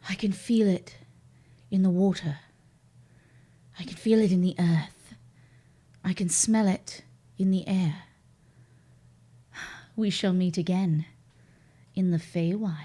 I can feel it in the water. I can feel it in the earth. I can smell it in the air. We shall meet again in the Feywild.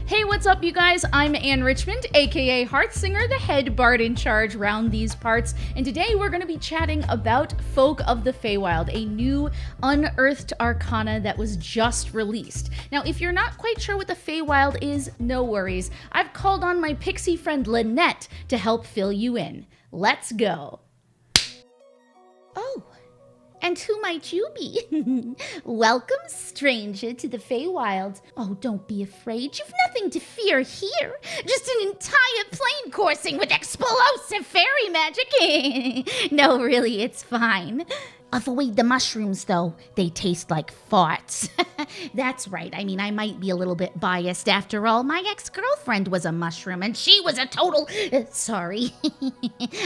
Hey, what's up, you guys? I'm Anne Richmond, aka Hearthsinger, the head bard in charge round these parts, and today we're going to be chatting about Folk of the Feywild, a new Unearthed Arcana that was just released. Now, if you're not quite sure what the Feywild is, no worries. I've called on my pixie friend Lynette to help fill you in. Let's go. Oh. And who might you be? Welcome, stranger, to the Feywild. Oh, don't be afraid. You've nothing to fear here. Just an entire plane coursing with explosive fairy magic. No, really, it's fine. Avoid the mushrooms, though. They taste like farts. That's right. I mean, I might be a little bit biased. After all, my ex-girlfriend was a mushroom, and she was a total... sorry.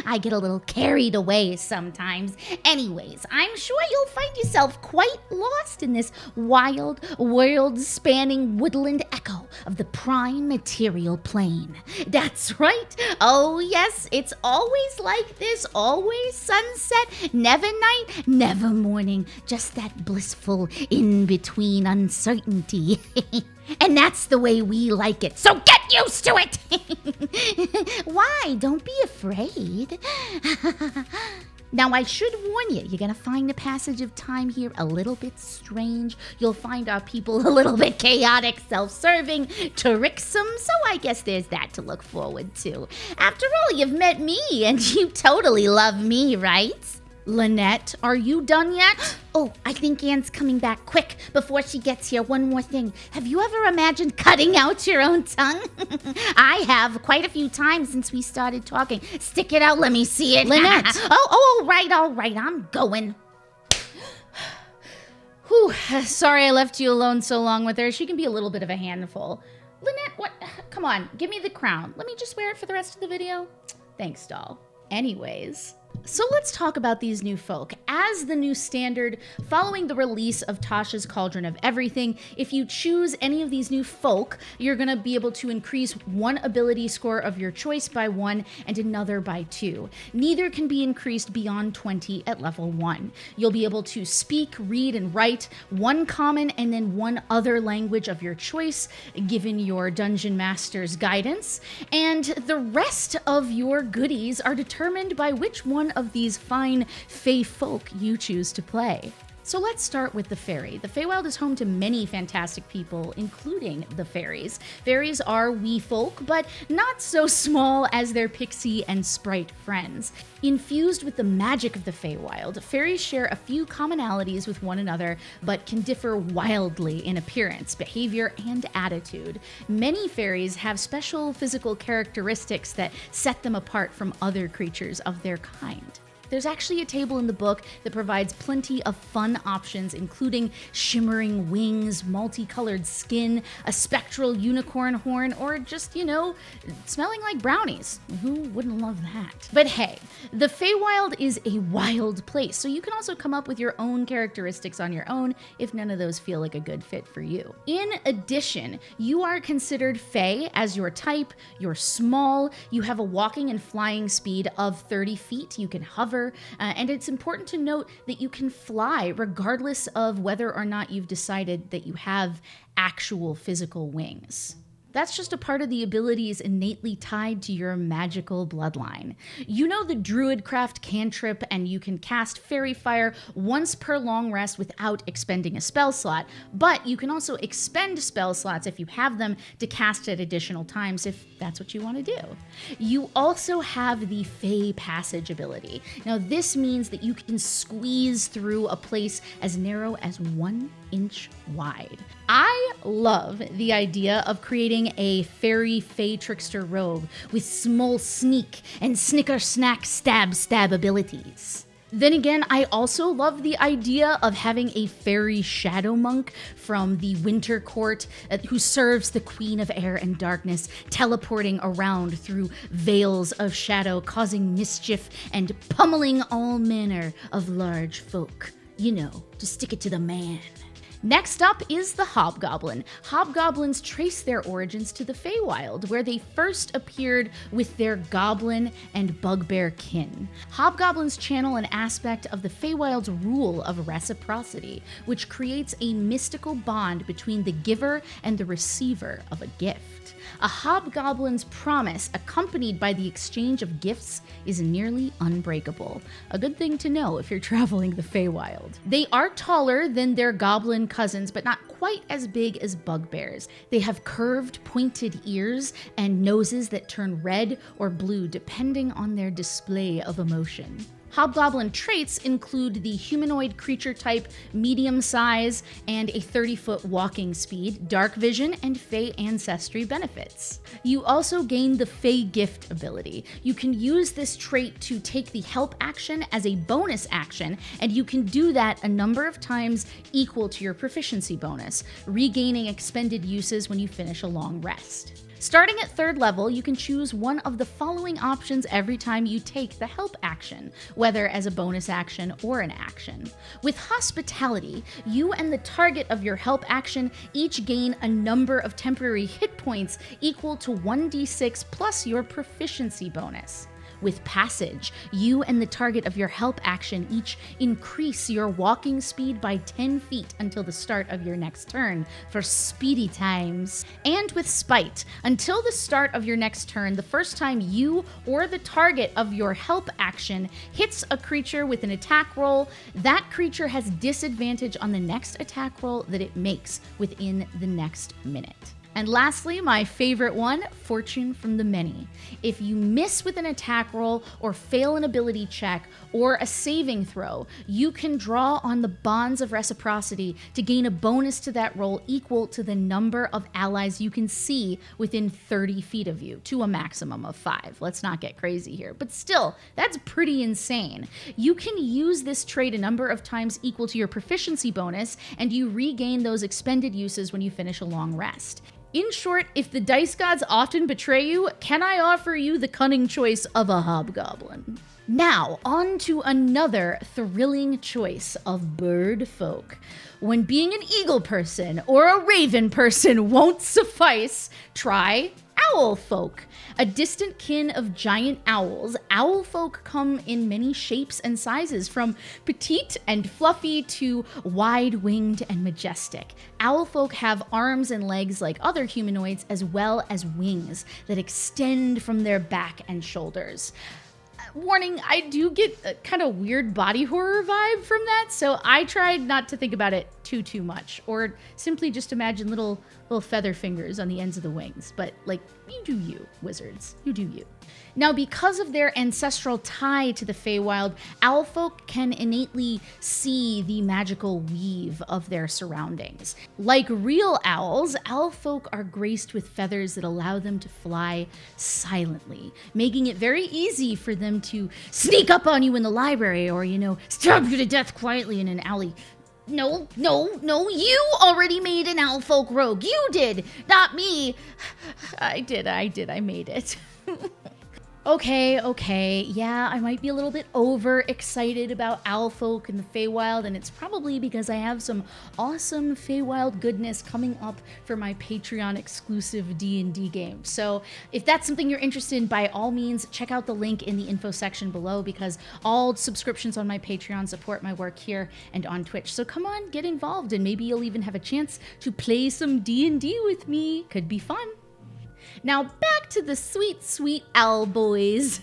I get a little carried away sometimes. Anyways, I'm sure you'll find yourself quite lost in this wild, world-spanning woodland echo of the prime material plane. That's right. Oh, yes, it's always like this. Always sunset, never night, never morning, just that blissful in-between uncertainty. And that's the way we like it, so get used to it! Why? Don't be afraid. Now, I should warn you, you're going to find the passage of time here a little bit strange. You'll find our people a little bit chaotic, self-serving, tricksome, so I guess there's that to look forward to. After all, you've met me, and you totally love me, right? Lynette, are you done yet? Oh, I think Anne's coming back. Quick, before she gets here, one more thing. Have you ever imagined cutting out your own tongue? I have quite a few times since we started talking. Stick it out, let me see it. Lynette! all right, I'm going. Whew, sorry I left you alone so long with her. She can be a little bit of a handful. Lynette, what? Come on, give me the crown. Let me just wear it for the rest of the video. Thanks, doll. Anyways... So let's talk about these new folk. As the new standard, following the release of Tasha's Cauldron of Everything, if you choose any of these new folk, you're going to be able to increase one ability score of your choice by 1 and another by 2. Neither can be increased beyond 20 at level 1. You'll be able to speak, read, and write one common and then one other language of your choice, given your dungeon master's guidance, and the rest of your goodies are determined by which one of these fine Fey folk you choose to play. So let's start with the Fairy. The Feywild is home to many fantastic people, including the Fairies. Fairies are wee folk, but not so small as their pixie and sprite friends. Infused with the magic of the Feywild, fairies share a few commonalities with one another, but can differ wildly in appearance, behavior, and attitude. Many fairies have special physical characteristics that set them apart from other creatures of their kind. There's actually a table in the book that provides plenty of fun options, including shimmering wings, multicolored skin, a spectral unicorn horn, or just, smelling like brownies. Who wouldn't love that? But hey, the Feywild is a wild place, so you can also come up with your own characteristics on your own if none of those feel like a good fit for you. In addition, you are considered Fey as your type, you're small, you have a walking and flying speed of 30 feet, you can hover, and it's important to note that you can fly regardless of whether or not you've decided that you have actual physical wings. That's just a part of the abilities innately tied to your magical bloodline. You know the Druidcraft cantrip, and you can cast Fairy Fire once per long rest without expending a spell slot, but you can also expend spell slots if you have them to cast at additional times if that's what you want to do. You also have the Fey Passage ability. Now this means that you can squeeze through a place as narrow as 1 inch wide. I love the idea of creating a fairy Fey trickster robe with small sneak and snicker snack stab abilities. Then again, I also love the idea of having a fairy shadow monk from the Winter Court who serves the Queen of Air and Darkness, teleporting around through veils of shadow, causing mischief and pummeling all manner of large folk. You know, to stick it to the man. Next up is the Hobgoblin. Hobgoblins trace their origins to the Feywild, where they first appeared with their goblin and bugbear kin. Hobgoblins channel an aspect of the Feywild's rule of reciprocity, which creates a mystical bond between the giver and the receiver of a gift. A hobgoblin's promise, accompanied by the exchange of gifts, is nearly unbreakable. A good thing to know if you're traveling the Feywild. They are taller than their goblin cousins, but not quite as big as bugbears. They have curved, pointed ears and noses that turn red or blue depending on their display of emotion. Hobgoblin traits include the humanoid creature type, medium size, and a 30-foot walking speed, dark vision, and Fey ancestry benefits. You also gain the Fey gift ability. You can use this trait to take the help action as a bonus action, and you can do that a number of times equal to your proficiency bonus, regaining expended uses when you finish a long rest. Starting at 3rd level, you can choose one of the following options every time you take the help action, whether as a bonus action or an action. With Hospitality, you and the target of your help action each gain a number of temporary hit points equal to 1d6 plus your proficiency bonus. With Passage, you and the target of your help action each increase your walking speed by 10 feet until the start of your next turn for speedy times. And with Spite, until the start of your next turn, the first time you or the target of your help action hits a creature with an attack roll, that creature has disadvantage on the next attack roll that it makes within the next minute. And lastly, my favorite one, Fortune from the Many. If you miss with an attack roll or fail an ability check or a saving throw, you can draw on the bonds of reciprocity to gain a bonus to that roll equal to the number of allies you can see within 30 feet of you, to a maximum of 5. Let's not get crazy here, but still, that's pretty insane. You can use this trait a number of times equal to your proficiency bonus, and you regain those expended uses when you finish a long rest. In short, if the dice gods often betray you, can I offer you the cunning choice of a hobgoblin? Now, on to another thrilling choice of bird folk. When being an eagle person or a raven person won't suffice, try Owlfolk. A distant kin of giant owls, Owlfolk come in many shapes and sizes, from petite and fluffy to wide-winged and majestic. Owlfolk have arms and legs like other humanoids, as well as wings that extend from their back and shoulders. Warning, I do get a kind of weird body horror vibe from that, so I tried not to think about it too much, or simply just imagine little feather fingers on the ends of the wings. But, like, you do you, wizards. You do you. Now, because of their ancestral tie to the Feywild, Owlfolk can innately see the magical weave of their surroundings. Like real owls, Owlfolk are graced with feathers that allow them to fly silently, making it very easy for them to sneak up on you in the library or, stab you to death quietly in an alley. No, you already made an Owlfolk rogue. You did, not me. I did, I made it. Okay, yeah, I might be a little bit overexcited about Owlfolk and the Feywild, and it's probably because I have some awesome Feywild goodness coming up for my Patreon exclusive D&D game. So if that's something you're interested in, by all means, check out the link in the info section below, because all subscriptions on my Patreon support my work here and on Twitch. So come on, get involved, and maybe you'll even have a chance to play some D&D with me. Could be fun. Now back to the sweet owl boys.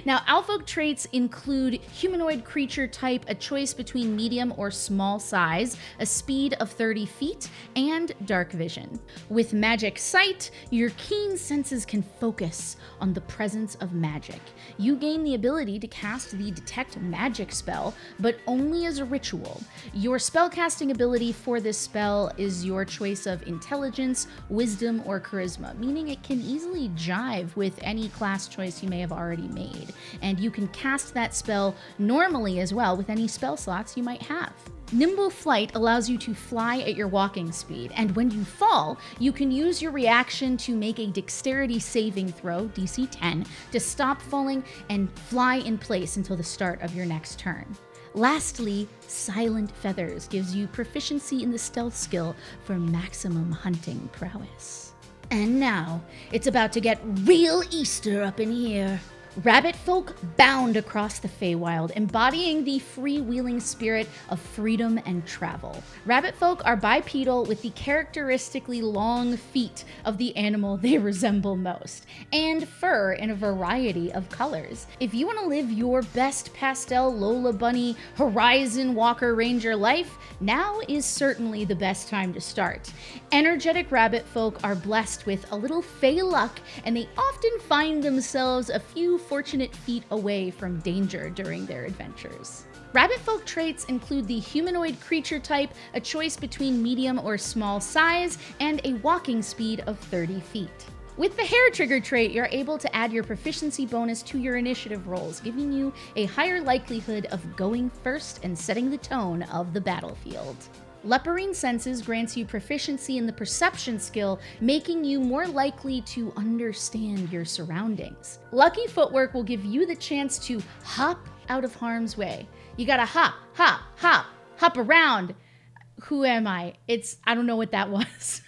Now, Owlfolk traits include humanoid creature type, a choice between medium or small size, a speed of 30 feet, and dark vision. With magic sight, your keen senses can focus on the presence of magic. You gain the ability to cast the detect magic spell, but only as a ritual. Your spellcasting ability for this spell is your choice of intelligence, wisdom, or charisma, meaning meaning it can easily jive with any class choice you may have already made, and you can cast that spell normally as well with any spell slots you might have. Nimble Flight allows you to fly at your walking speed, and when you fall, you can use your reaction to make a dexterity saving throw, DC 10, to stop falling and fly in place until the start of your next turn. Lastly, Silent Feathers gives you proficiency in the stealth skill for maximum hunting prowess. And now, it's about to get real Easter up in here. Rabbitfolk bound across the Feywild, embodying the freewheeling spirit of freedom and travel. Rabbitfolk are bipedal with the characteristically long feet of the animal they resemble most, and fur in a variety of colors. If you want to live your best pastel Lola Bunny Horizon Walker Ranger life, now is certainly the best time to start. Energetic Rabbitfolk are blessed with a little fey luck, and they often find themselves a few fortunate feet away from danger during their adventures. Rabbitfolk traits include the humanoid creature type, a choice between medium or small size, and a walking speed of 30 feet. With the hair trigger trait, you're able to add your proficiency bonus to your initiative rolls, giving you a higher likelihood of going first and setting the tone of the battlefield. Leporine Senses grants you proficiency in the perception skill, making you more likely to understand your surroundings. Lucky Footwork will give you the chance to hop out of harm's way. You gotta hop, hop, hop, hop around. Who am I? I don't know what that was.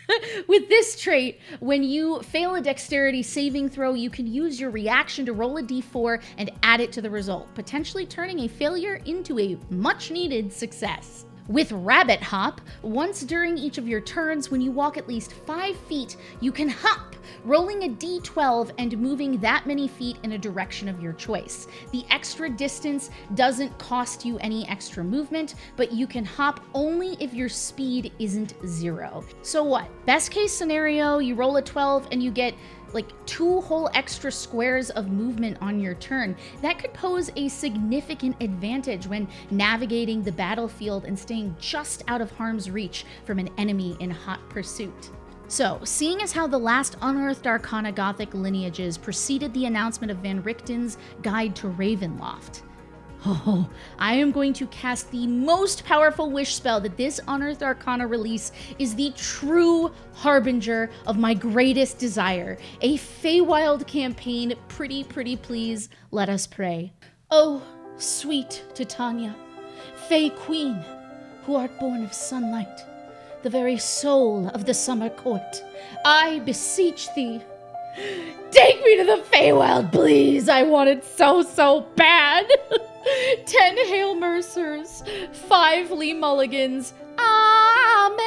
With this trait, when you fail a dexterity saving throw, you can use your reaction to roll a d4 and add it to the result, potentially turning a failure into a much-needed success. With Rabbit Hop, once during each of your turns, when you walk at least 5 feet, you can hop, rolling a d12 and moving that many feet in a direction of your choice. The extra distance doesn't cost you any extra movement, but you can hop only if your speed isn't 0. So what? Best case scenario, you roll a 12 and you get like 2 whole extra squares of movement on your turn. That could pose a significant advantage when navigating the battlefield and staying just out of harm's reach from an enemy in hot pursuit. So, seeing as how the last Unearthed Arcana Gothic lineages preceded the announcement of Van Richten's Guide to Ravenloft, I am going to cast the most powerful wish spell that this Unearthed Arcana release is the true harbinger of my greatest desire, a Feywild campaign. Pretty please, let us pray. Oh, sweet Titania, Fey Queen, who art born of sunlight, the very soul of the summer court, I beseech thee, take me to the Feywild, please. I want it so bad. 10 Hail Mercers, 5 Lee Mulligans. Amen.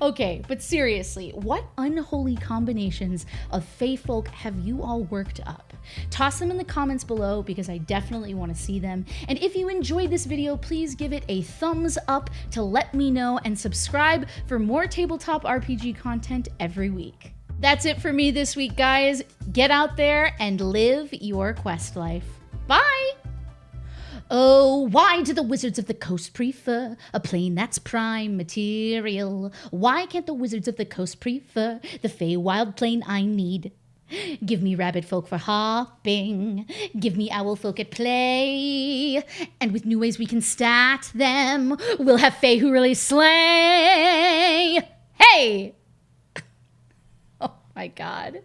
Okay, but seriously, what unholy combinations of Feyfolk have you all worked up? Toss them in the comments below because I definitely want to see them. And if you enjoyed this video, please give it a thumbs up to let me know, and subscribe for more tabletop RPG content every week. That's it for me this week, guys. Get out there and live your quest life. Bye! Oh, why do the wizards of the coast prefer a plane that's prime material? Why can't the wizards of the coast prefer the Feywild plane I need? Give me Rabbitfolk for hopping. Give me Owlfolk at play. And with new ways we can stat them, we'll have Fey who really slay. Hey! Oh my god.